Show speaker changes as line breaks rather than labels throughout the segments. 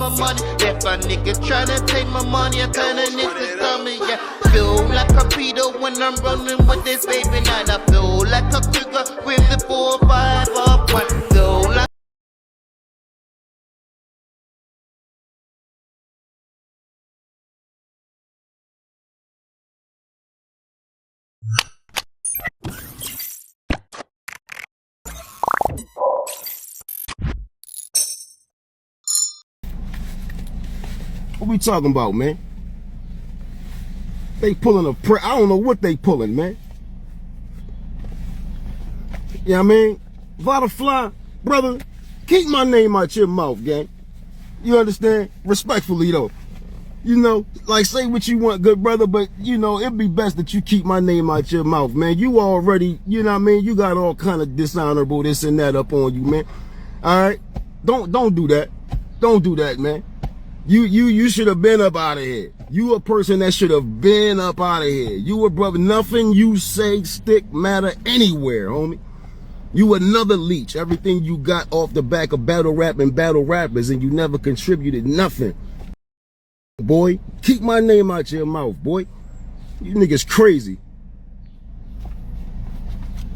my money. If a nigga tryna take my money, I turn it into stomach, yeah. Feel like a Peter when I'm running with this baby night. I feel like a trigger with the 4 5 up one. Feel like
what we talking about, man? They pulling I don't know what they pulling, man. You know what I mean? Vada fly, brother, keep my name out your mouth, gang. You understand? Respectfully, though. You know, like, say what you want, good brother, but, you know, it'd be best that you keep my name out your mouth, man. You already, you know what I mean? You got all kind of dishonorable this and that up on you, man. All right? Don't do that. Don't do that, man. You should have been up out of here. You a person that should have been up out of here. You a brother. Nothing you say stick matter anywhere, homie. You another leech. Everything you got off the back of battle rap and battle rappers, and you never contributed nothing. Boy, keep my name out your mouth, boy. You niggas crazy.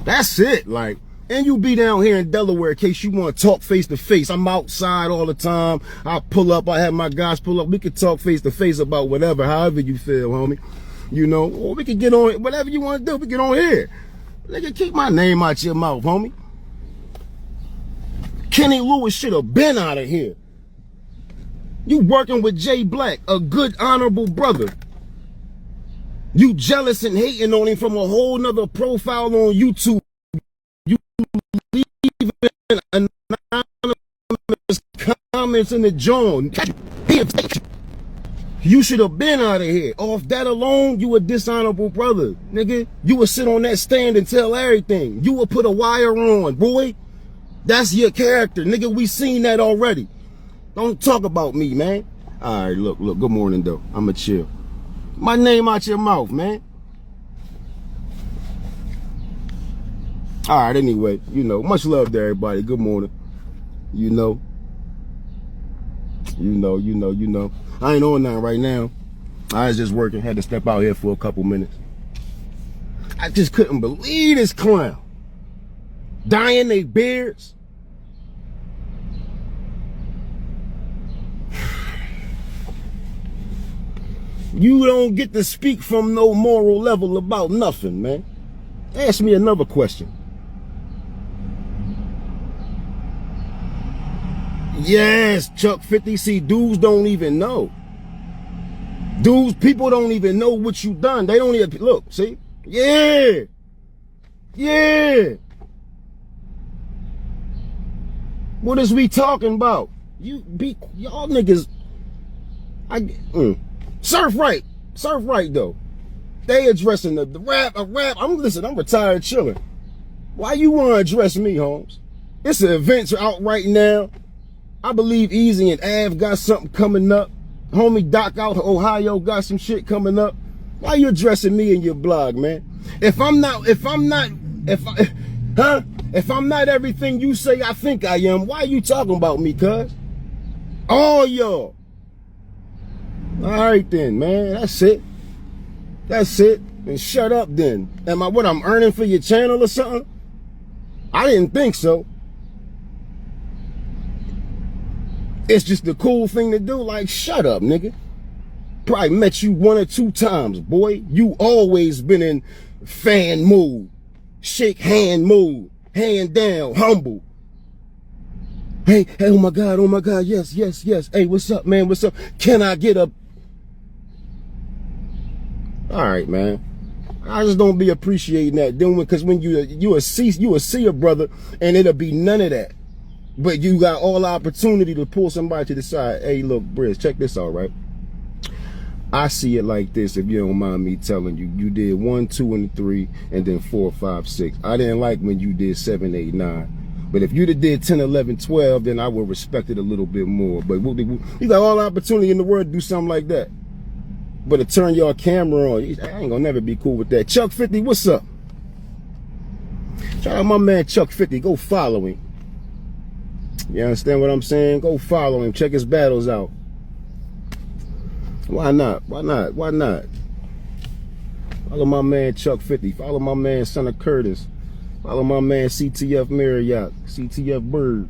That's it, like. And you be down here in Delaware in case you want to talk face to face. I'm outside all the time. I pull up. I have my guys pull up. We can talk face to face about whatever, however you feel, homie. You know, or we can get on, whatever you want to do, we get on here. Nigga, keep my name out your mouth, homie. Kenny Lewis should have been out of here. You working with Jayblac, a good, honorable brother. You jealous and hating on him from a whole nother profile on YouTube. Anonymous comments in the joint. You should have been out of here. Off that alone, you a dishonorable brother, nigga. You would sit on that stand and tell everything. You would put a wire on, boy. That's your character, nigga. We seen that already. Don't talk about me, man. All right, look. Good morning, though. I'ma chill. My name out your mouth, man. All right, anyway, you know, much love to everybody. Good morning. You know. I ain't on nothing right now. I was just working, had to step out here for a couple minutes. I just couldn't believe this clown. Dyeing their beards. You don't get to speak from no moral level about nothing, man. Ask me another question. Yes, Chuck 50. See, dudes don't even know. People don't even know what you done. They don't even, look, see? Yeah. What is we talking about? Y'all niggas, surf right though. They addressing the rap, I'm retired chilling. Why you wanna address me, Holmes? It's an event out right now. I believe Easy and Av got something coming up. Homie Doc out of Ohio got some shit coming up. Why you addressing me in your blog, man? If I'm not everything you say I think I am, why you talking about me, cuz? All y'all. All right then, man. That's it. And shut up then. What I'm earning for your channel or something? I didn't think so. It's just the cool thing to do. Like, shut up, nigga. Probably met you 1 or 2 times, boy. You always been in fan mood, shake hand mood, hand down, humble. Hey, oh my God, yes. Hey, what's up, man? What's up? Can I get a... All right, man. I just don't be appreciating that. Then, because when you will see a brother, and it'll be none of that. But you got all the opportunity to pull somebody to the side. Hey, look, Brizz, check this out, right? I see it like this, if you don't mind me telling you. You did 1, 2, and 3, and then 4, 5, 6. I didn't like when you did 7, 8, 9. But if you'd have did 10, 11, 12, then I would respect it a little bit more. But you got all the opportunity in the world to do something like that. But to turn your camera on, I ain't gonna never be cool with that. Chuck 50, what's up? Shout out my man Chuck 50. Go follow him. You understand what I'm saying? Go follow him. Check his battles out. Why not? Why not? Why not? Follow my man Chuck 50. Follow my man Son of Curtis. Follow my man CTF Marriott. CTF Bird.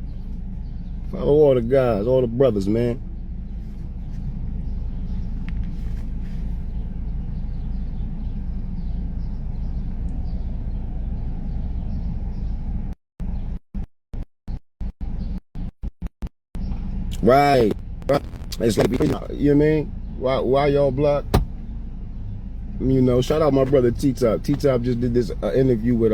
Follow all the guys, all the brothers, man. Right. It's like, you know what I mean? Why y'all block? You know, shout out my brother T-Top. T-Top just did this interview with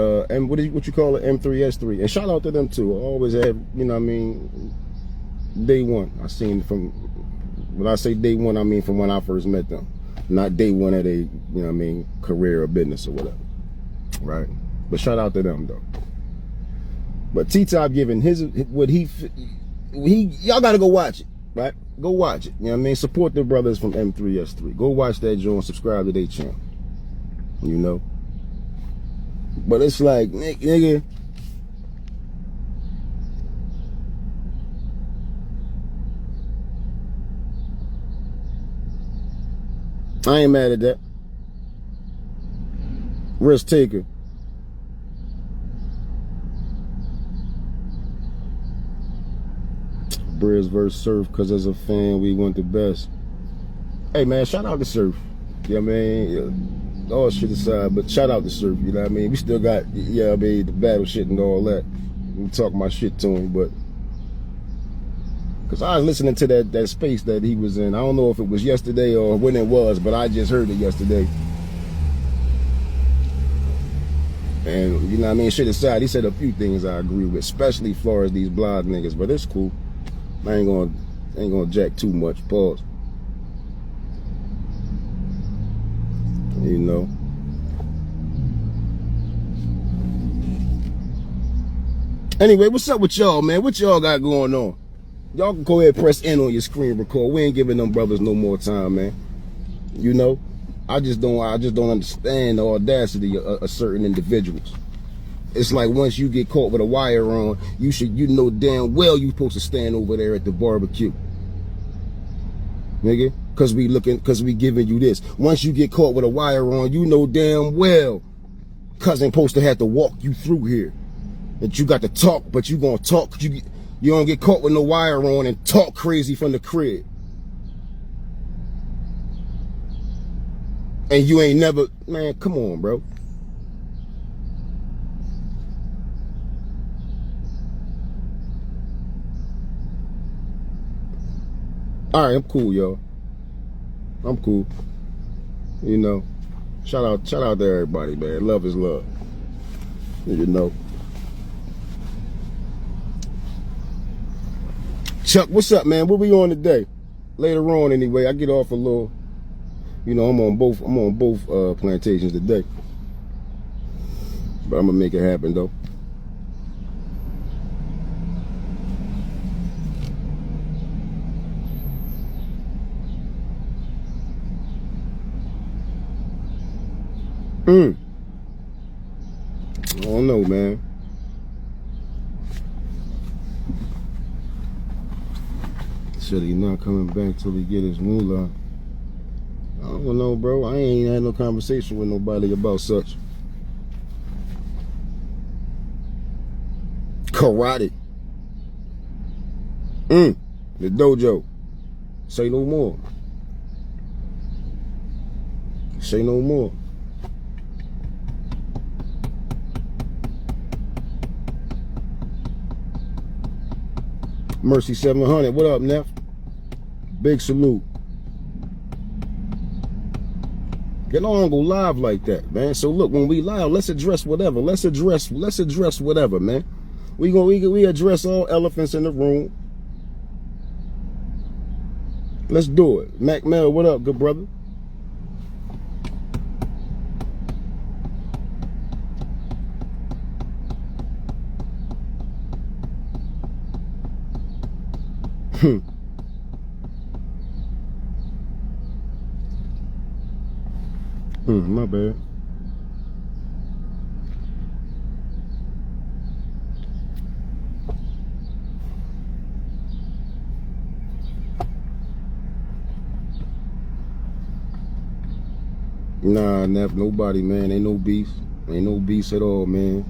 what you call it, M3S3. And shout out to them too. I always had, you know what I mean, day one. I seen from, when I say day one, I mean from when I first met them. Not day one of a, you know what I mean, career or business or whatever. Right? But shout out to them though. But T-Top giving his, what he y'all gotta go watch it, right? Go watch it. You know what I mean? Support the brothers from M3S3. Go watch that joint, subscribe to their channel. You know? But it's like, nigga, I ain't mad at that. Risk taker. Brizz versus Surf, because as a fan, we want the best. Hey, man, shout out to Surf. You know what I mean? Yeah, all shit aside, but shout out to Surf, you know what I mean? We still got, yeah, I mean, the battle shit and all that. We talk my shit to him, but because I was listening to that space that he was in. I don't know if it was yesterday or when it was, but I just heard it yesterday. And, you know what I mean? Shit aside, he said a few things I agree with, especially as far as these blog niggas, but it's cool. I ain't gonna jack too much. Pause. You know. Anyway, what's up with y'all, man? What y'all got going on? Y'all can go ahead and press N on your screen record. We ain't giving them brothers no more time, man. You know, I just don't understand the audacity of certain individuals. It's like once you get caught with a wire on, you know damn well you supposed to stand over there at the barbecue. Nigga, cause we giving you this. Once you get caught with a wire on, you know damn well cousin supposed to have to walk you through here. That you got to talk, but you gonna talk. You don't get caught with no wire on and talk crazy from the crib. And you ain't never, man, come on, bro. All right, I'm cool, y'all. I'm cool. You know, shout out to everybody, man. Love is love. You know. Chuck, what's up, man? What we on today? Later on, anyway. I get off a little. You know, I'm on both plantations today. But I'm gonna make it happen though. I don't know, man. Said he not coming back till he get his moolah. I don't know, bro. I ain't had no conversation with nobody about such. Karate. The dojo. Say no more. Say no more. Mercy 700. What up, Neff? Big salute. Get on, go live like that, man. So look, when we live, let's address whatever. Let's address whatever, man. We address all elephants in the room. Let's do it. Mac Mel, what up, good brother? My bad. Nah, nobody, man. Ain't no beef. Ain't no beef at all, man.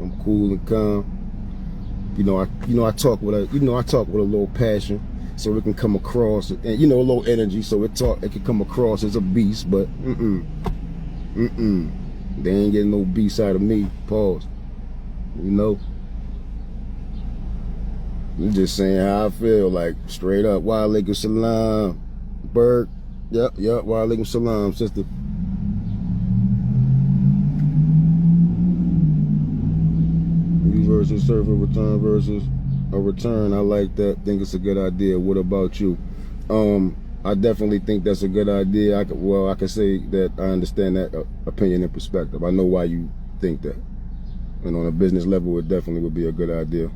I'm cool and calm. I talk with a little passion, so it can come across, and a little energy, so it can come across as a beast. But they ain't getting no beast out of me. Pause. I'm just saying how I feel, like straight up. Wa alaikum salam, Berg. Yep. Wa alaikum salam, sister. You versus server return versus a return. I like that. Think it's a good idea. What about you? I definitely think that's a good idea. I can say that I understand that opinion and perspective. I know why you think that. And on a business level, it definitely would be a good idea.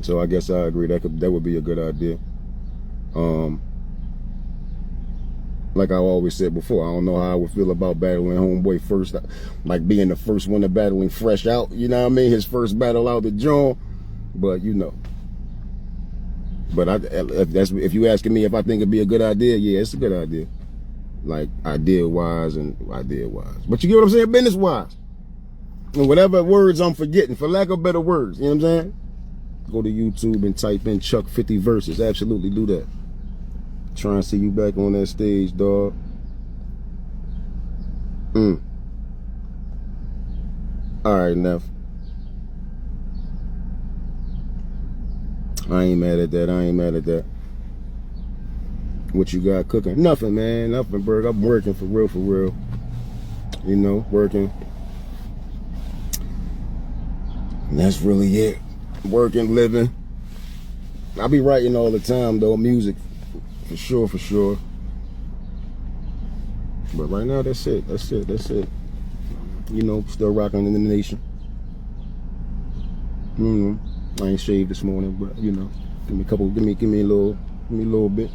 So I guess I agree that would be a good idea. Like I always said before, I don't know how I would feel about battling homeboy first, like being the first one to battling fresh out. You know what I mean? His first battle out the joint. But But if you asking me if I think it'd be a good idea, yeah, it's a good idea. Like idea wise. But you get what I'm saying? Business wise. And whatever words I'm forgetting, for lack of better words, you know what I'm saying? Go to YouTube and type in Chuck 50 verses. Absolutely do that. Trying to see you back on that stage, dog. All right, Neff. I ain't mad at that. What you got cooking? Nothing, man. Nothing, Berg. I'm working for real. Working. And that's really it. Working, living. I be writing all the time, though. Music. For sure. But right now, that's it. Still rocking in the nation. I ain't shaved this morning, but give me a little bit.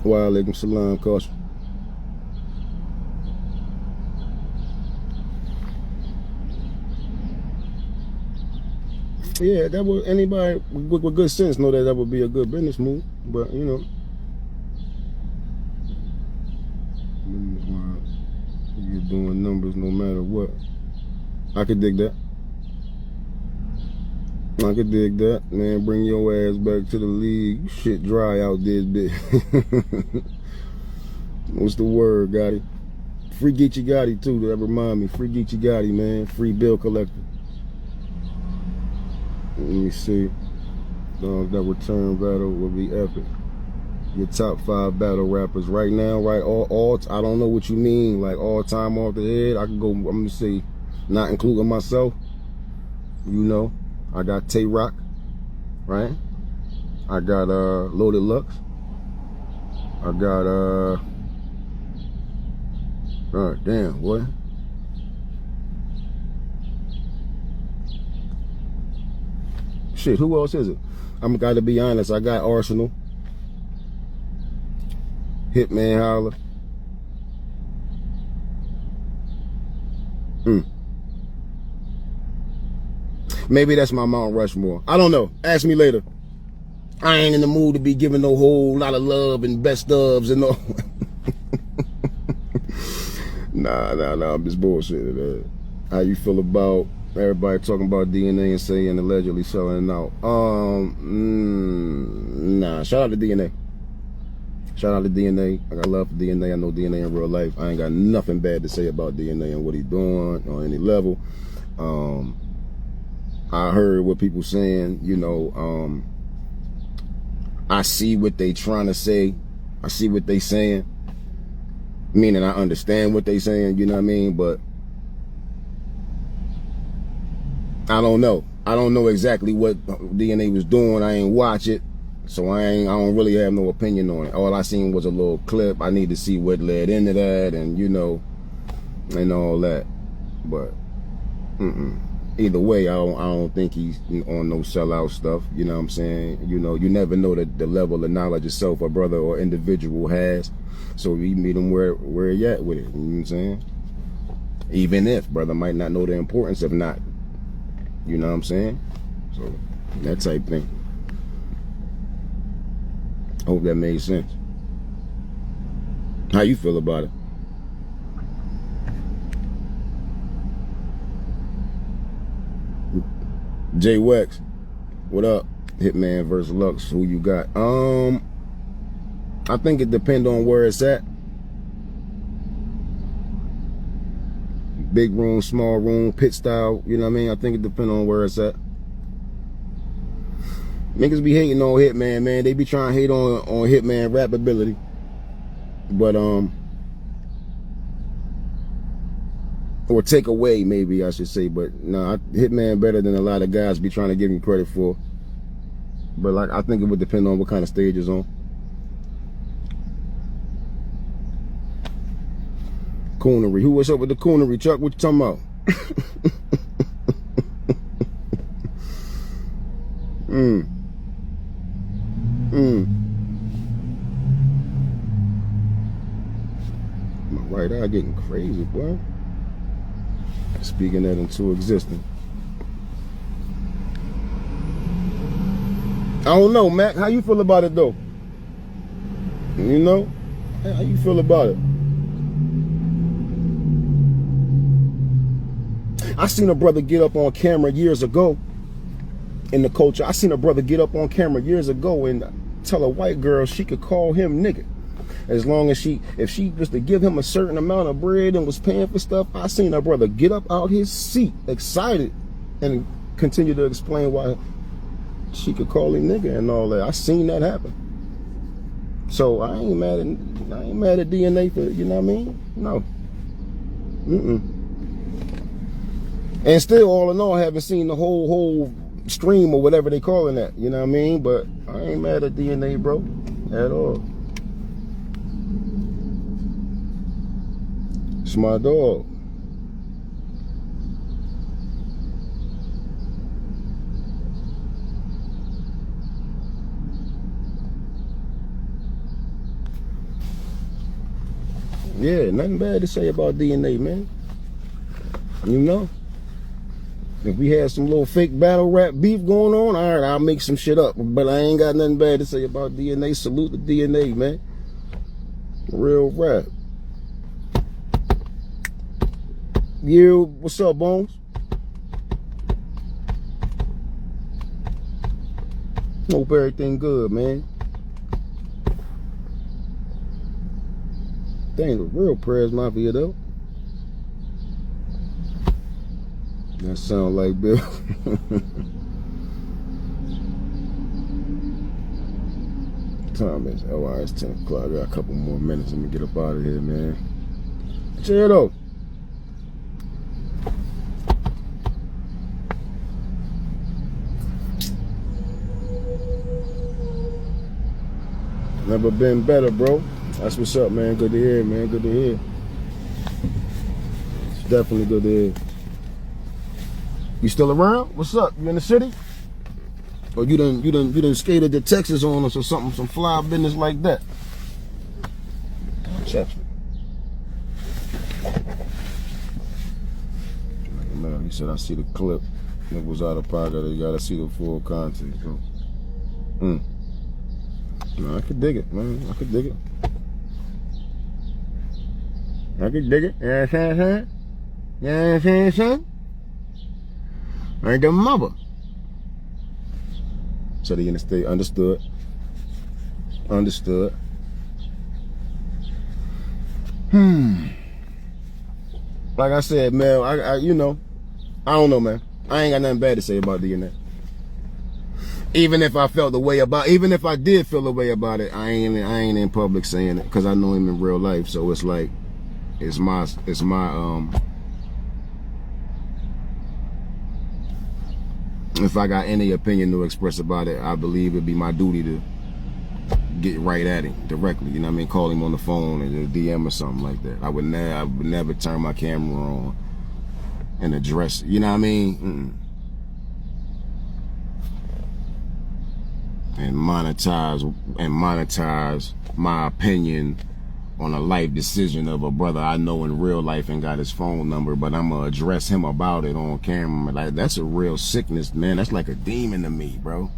Wa alaikum salam, caution. Yeah, that would, anybody with good sense know that would be a good business move, but you're doing numbers no matter what. I could dig that. Man. Bring your ass back to the league. Shit dry out this bit. What's the word, Gotti? Free Geechee Gotti too, that remind me. Free Geechee Gotti, man. Free bill collector. Let me see. That return battle will be epic. Your top 5 battle rappers right now, right? All I don't know what you mean, like all time off the head. I can go. I'm gonna see, not including myself. I got Tay Rock, right? I got Loaded Lux. I got damn, what? Shit, who else is it? I'm gotta be honest. I got Arsenal, Hitman Holler. Maybe that's my Mount Rushmore. I don't know. Ask me later. I ain't in the mood to be giving no whole lot of love and best ofs and all. Nah. I'm just bullshitting, man. How you feel about everybody talking about DNA and saying allegedly selling out? Nah. Shout out to DNA. I got love for DNA. I know DNA in real life. I ain't got nothing bad to say about DNA and what he doing on any level. I heard what people saying, I see what they trying to say. I see what they saying. Meaning I understand what they saying, you know what I mean? But I don't know. I don't know exactly what DNA was doing. I ain't watch it. So I don't really have no opinion on it. All I seen was a little clip. I need to see what led into that and, and all that. But, either way, I don't think he's on no sellout stuff. You know what I'm saying? You never know the level of knowledge itself a brother or individual has. So you meet him where he at with it. You know what I'm saying? Even if brother might not know the importance of not. You know what I'm saying? So that type thing. Hope that made sense. How you feel about it? Jayblac, what up? Hitman versus Lux, who you got? I think it depends on where it's at. Big room, small room, pit style, you know what I mean? I think it depends on where it's at. Niggas be hating on Hitman, man. They be trying to hate on Hitman rap ability. But, or take away, maybe I should say. But, no, Hitman better than a lot of guys be trying to give him credit for. But, like, I think it would depend on what kind of stage it's on. Coonery. What's up with the coonery, Chuck? What you talking about? My right eye getting crazy, boy. Speaking that into existence. I don't know, Mac. How you feel about it, though? You know? How you feel about it? I seen a brother get up on camera years ago in the culture. I seen a brother get up on camera years ago and tell a white girl she could call him nigga. As long as if she was to give him a certain amount of bread and was paying for stuff, I seen a brother get up out his seat, excited, and continue to explain why she could call him nigga and all that. I seen that happen. So I ain't mad at DNA for, you know what I mean? No. And still, all in all, I haven't seen the whole stream or whatever they calling that, you know what I mean? But I ain't mad at DNA, bro, at all. It's my dog. Yeah, nothing bad to say about DNA, man. You know? If we had some little fake battle rap beef going on, all right, I'll make some shit up. But I ain't got nothing bad to say about DNA. Salute the DNA, man. Real rap. You, what's up, Bones? Hope everything good, man. Dang, the real prayers mafia, though. That sound like Bill. Time is, oh, all right, it's 10 o'clock. I got a couple more minutes. Let me get up out of here, man. Cheer though. Never been better, bro. That's what's up, man. Good to hear, man. Good to hear. It's definitely good to hear. You still around? What's up? You in the city? Or you done skated to Texas on us or something, some fly business like that? Check me. Man, he said I see the clip. It was out of pocket. You gotta see the full content. So. No, I could dig it, man. I could dig it. I could dig it. You know what I'm saying? You know what I'm saying? Like the mother. So they understood. Understood. Like I said, man, I you know, I don't know, man. I ain't got nothing bad to say about DNA. Even if I felt the way about, even if I did feel the way about it, I ain't in public saying it because I know him in real life. So it's like, it's my if I got any opinion to express about it, I believe it'd be my duty to get right at him directly. You know what I mean? Call him on the phone and a DM or something like that. I would never turn my camera on and address it. You know what I mean? And monetize my opinion on a life decision of a brother I know in real life and got his phone number, but I'm gonna address him about it on camera. Like, that's a real sickness, man. That's like a demon to me, bro.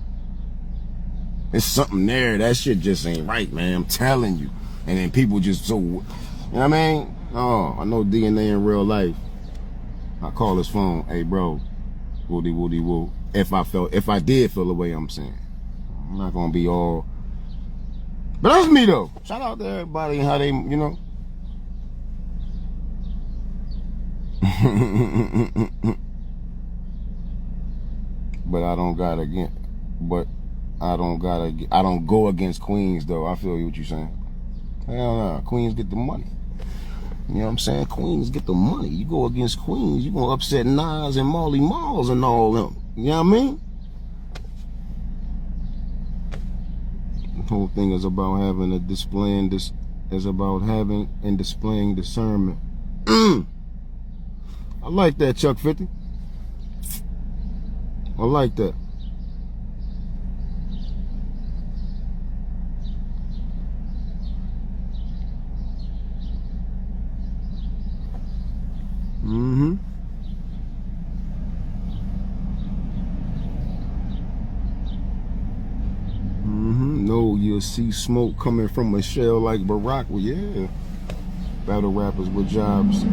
There's something there. That shit just ain't right, man. I'm telling you. And then people just so, you know what I mean? Oh, I know DNA in real life. I call his phone, hey bro, woody woody woo. If I did feel the way I'm saying. I'm not gonna be all, but that's me though. Shout out to everybody and how they, you know. But I don't go against Queens though. I feel what you're saying. Hell no, Queens get the money. You know what I'm saying? Queens get the money. You go against Queens, you gonna upset Nas and Marley Marls and all them. You know what I mean? The whole thing is about having a display and this is about having and displaying discernment. I like that, Chuck 50. I like that. No, you'll see smoke coming from a shell like Barack. Well, yeah. Battle rappers with jobs.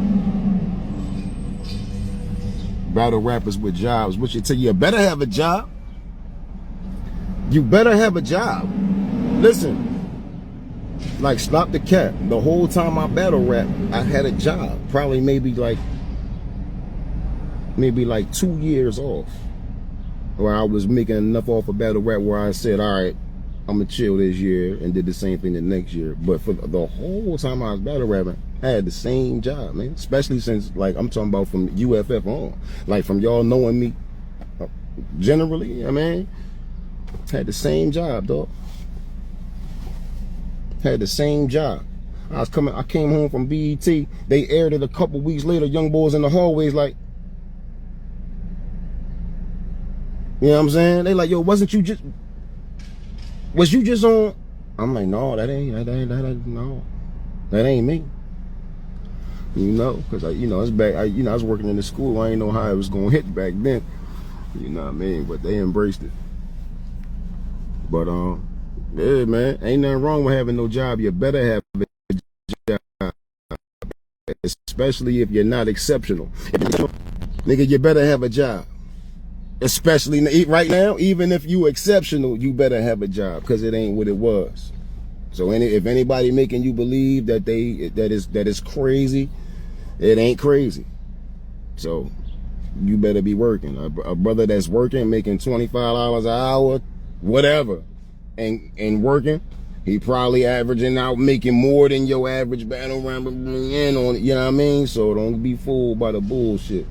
Battle rappers with jobs. What you tell you better have a job. You better have a job. Listen. Like, stop the cap. The whole time I battle rap, I had a job. Probably maybe like 2 years off. Where I was making enough off of battle rap where I said, all right, I'm gonna chill this year, and did the same thing the next year. But for the whole time I was battle rapping, I had the same job, man. Especially since, like, I'm talking about from UFF on. Like, from y'all knowing me generally, I mean, had the same job, dog. Had the same job. I came home from BET. They aired it a couple weeks later. Young boys in the hallways like, you know what I'm saying? They like, yo, was you just on? I'm like, no, that ain't me. You know, cause it's back. I was working in the school. I ain't know how it was gonna hit back then. You know what I mean? But they embraced it. But yeah, man, ain't nothing wrong with having no job. You better have a job, especially if you're not exceptional. Nigga, you better have a job. Especially right now, even if you exceptional, you better have a job, because it ain't what it was. So if anybody making you believe that is crazy, it ain't crazy. So you better be working. A brother that's working, making $25 an hour, whatever, and working, he probably averaging out making more than your average battle rapper in on it. You know what I mean? So don't be fooled by the bullshit.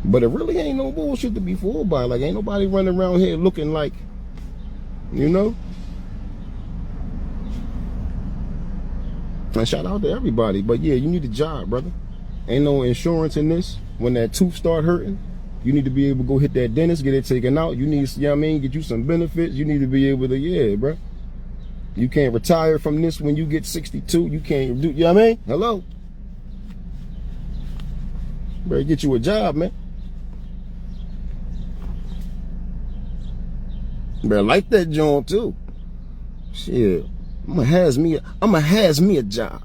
But it really ain't no bullshit to be fooled by. Like, ain't nobody running around here looking like, you know? And shout out to everybody. But yeah, you need a job, brother. Ain't no insurance in this. When that tooth start hurting, you need to be able to go hit that dentist, get it taken out. You need, you know what I mean, get you some benefits. You need to be able to, yeah, bro. You can't retire from this when you get 62. You can't do, you know what I mean? Hello? Better get you a job, man. Better like that joint too. Shit, I'ma has me a job.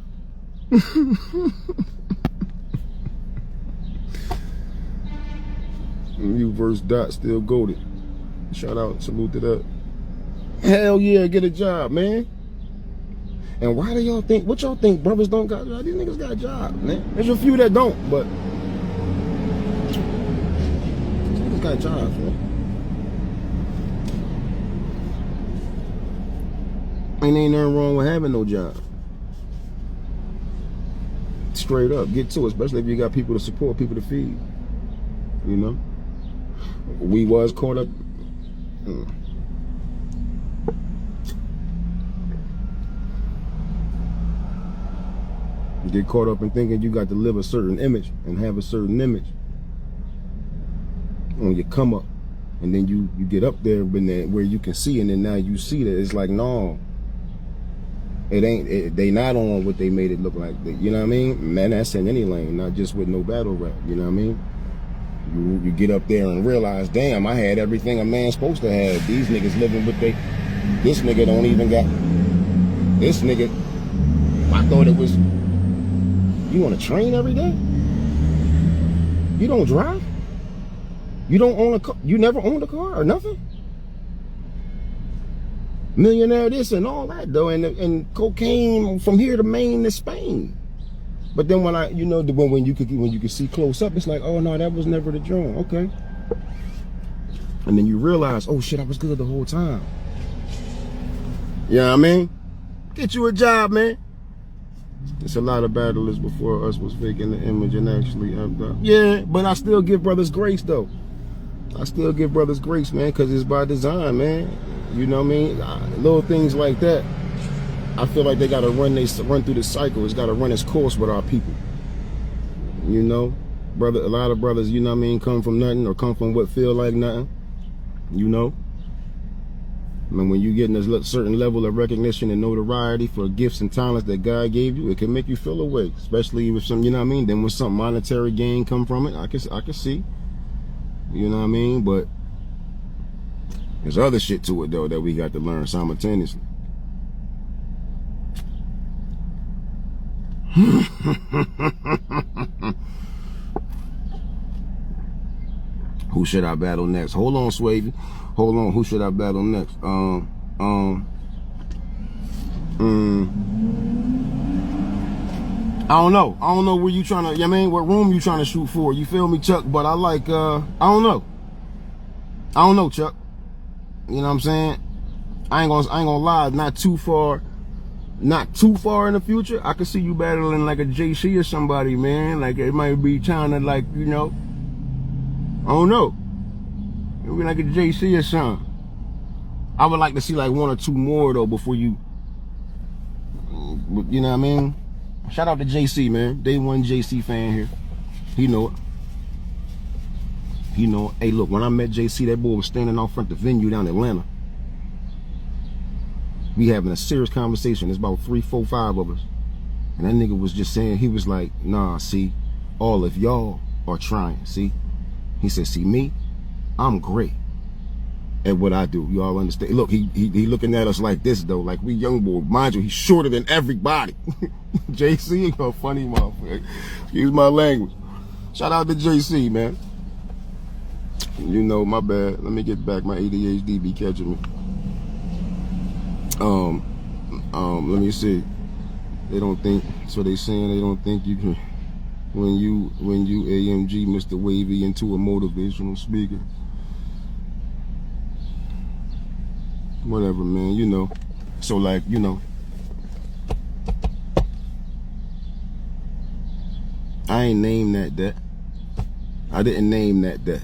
You verse Dot still goated. Shout out, salute to that. Hell yeah, get a job, man. And why do y'all think? What y'all think? Brothers don't got jobs? These niggas got jobs, man. There's a few that don't, but these niggas got jobs, man. Ain't nothing wrong with having no job. Straight up, get to it, especially if you got people to support, people to feed. You know? We was caught up. You get caught up in thinking you got to live a certain image and have a certain image when you come up, and then you get up there, but then where you can see, and then now you see that it's like, no, it ain't. They not on what they made it look like. You know what I mean? Man, that's in any lane, not just with no battle rap. You know what I mean? You get up there and realize, damn, I had everything a man's supposed to have. These niggas living with this nigga don't even got. This nigga I thought it was, you on a train every day? You don't drive? You don't own a car? You never owned a car or nothing? Millionaire this and all that though, and cocaine from here to Maine to Spain. But then when I, you know, when you could see close up, it's like, oh no, that was never the drawing. Okay. And then you realize, oh shit, I was good the whole time. You know what I mean? Get you a job, man. It's a lot of battlers before us was faking the image and actually yeah, but I still give brothers grace though. I still give brothers grace, man, because it's by design, man. You know what I mean? Little things like that, I feel like they gotta run through the cycle. It's gotta run its course with our people. You know, brother, a lot of brothers, you know what I mean, come from nothing or come from what feel like nothing. You know, I mean, when you get a certain level of recognition and notoriety for gifts and talents that God gave you, it can make you feel away, especially with some, you know what I mean. Then when some monetary gain come from it, I can see, you know what I mean. But there's other shit to it though that we got to learn simultaneously. Who should I battle next? Hold on, Swavy. Hold on. Who should I battle next? I don't know. I don't know where you trying to, you know what I mean, what room you trying to shoot for. You feel me, Chuck? But I like, I don't know. I don't know, Chuck. You know what I'm saying? I ain't gonna lie, not too far in the future, I could see you battling like a JC or somebody, man. Like it might be trying to, like, you know, I don't know. Maybe like a JC or something. I would like to see like one or two more though before you know what I mean? Shout out to JC, man. Day one JC fan here. He know it. He know it. Hey, look, when I met JC, that boy was standing out front the venue down in Atlanta. We having a serious conversation. There's about 3, 4, 5 of us. And that nigga was just saying, he was like, nah, see, all of y'all are trying, see? He said, see me, I'm great at what I do. Y'all understand? Look, he looking at us like this though, like we young boy. Mind you, he's shorter than everybody. JC, a funny motherfucker. Excuse my language. Shout out to JC, man. You know, my bad. Let me get back. My ADHD be catching me. Let me see. They don't think, so they saying they don't think you can, when you AMG Mr. Wavy into a motivational speaker. Whatever, man, you know. So like, you know, I ain't named that. I didn't name that.